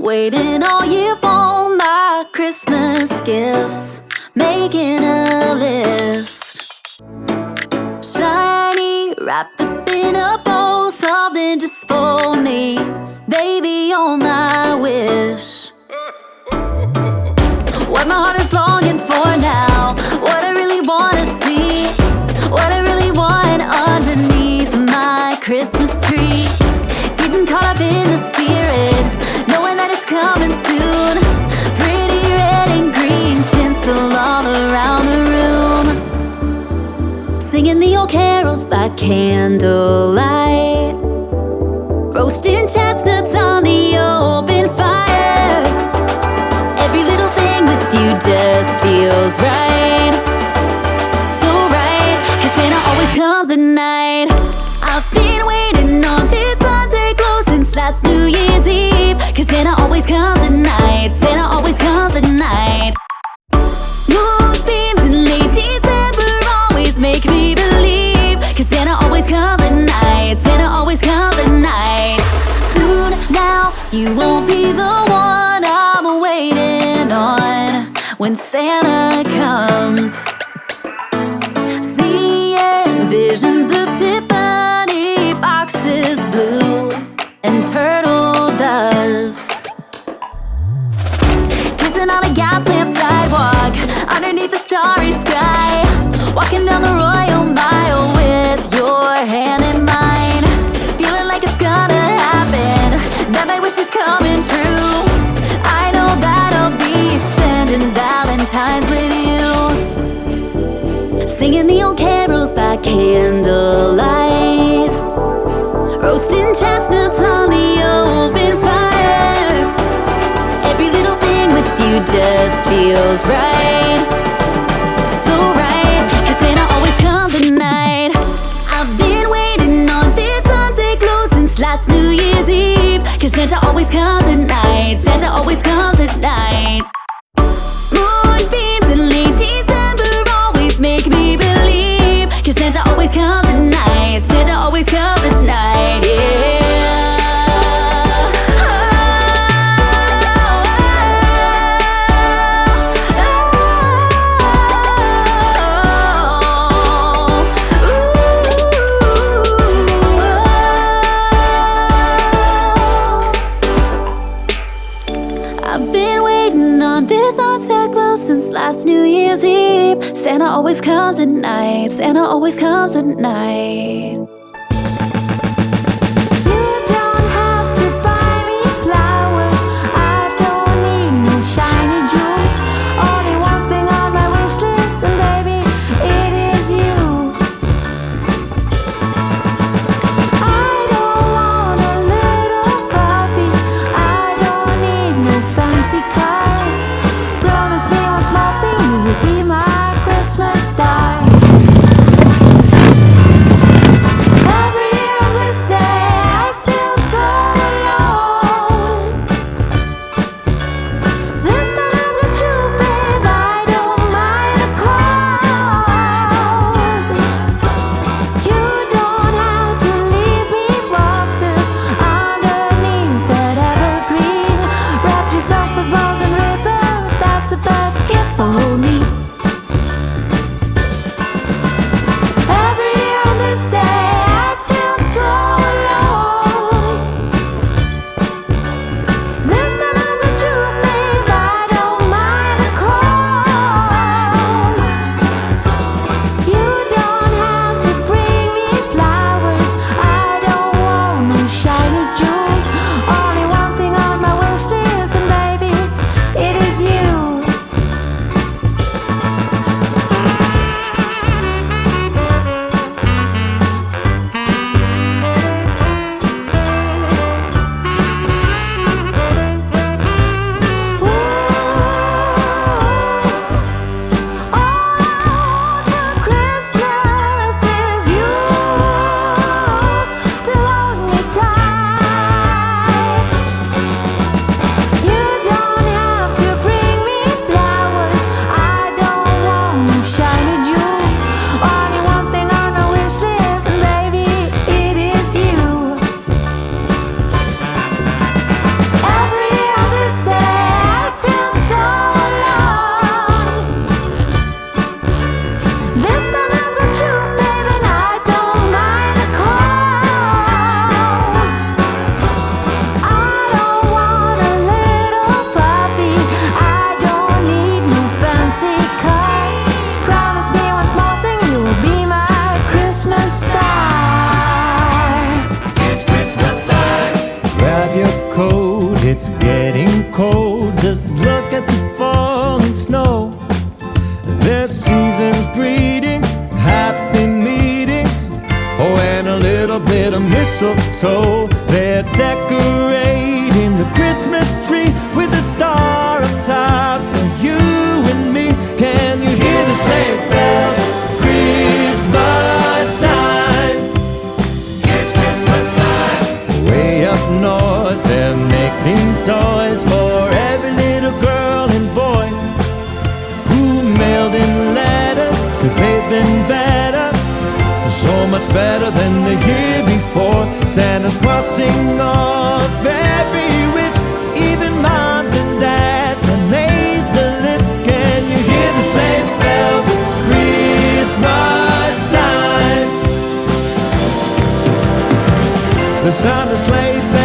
Waiting all year for my Christmas gifts, making a list. Shiny, wrapped up in a bow, something just for me. Baby, you're my wish. What my heart is longing for now, what I really wanna see, what I really want underneath my Christmas tree. Getting caught up in the spirit, knowing that it's coming soon. Pretty red and green tinsel all around the room. Singing the old carols by candlelight, roasting chestnuts on the open fire. Every little thing with you just feels right, so right, 'cause Santa always comes at night. I've been waiting on this Sunday glow since last New Year's Eve, 'cause Santa always comes at night, Santa always comes at night. Moonbeams in late December always make me believe, 'cause Santa always comes at night, Santa always comes at night. Soon now, you won't be the one I'm waiting on when Santa comes. Seeing visions of Tiffany boxes, blue and turtle doves, kissing on a gas lamp sidewalk underneath the starry sky, walking down the Royal Mile with your hand in mine, feeling like it's gonna happen, that my wish is coming true. I know that I'll be spending Valentine's with you, singing the old carols by candlelight, roasting chestnuts on the open fire. Every little thing with you just feels right, so right, 'cause Santa always comes at night. I've been waiting on this Sunday glow since last New Year's Eve, 'cause Santa always comes at night, Santa always comes at night. Moonbeams in late December always make me believe, 'cause Santa always comes at night, Santa always comes at night, yeah. I've been waiting on this sunset glow since last New Year's Eve. Santa always comes at night, Santa always comes at night. You don't have to buy me flowers, I don't need no shiny jewels. Only one thing on my wish list, and baby, it is you. I don't want a little puppy, I don't need no fancy car. Promise me one small thing, you will be my Christmas star. mistletoe. They're decorating the Christmas tree with a star up top for you and me. Can you hear the sleigh bells? It's Christmas time. It's Christmas time. Way up north, they're making toys for every little girl and boy who mailed in letters, 'cause they've been better, so much better than the year before. Santa's crossing off every wish, even moms and dads have made the list. Can you hear the sleigh bells? It's Christmas time. The sound of sleigh bells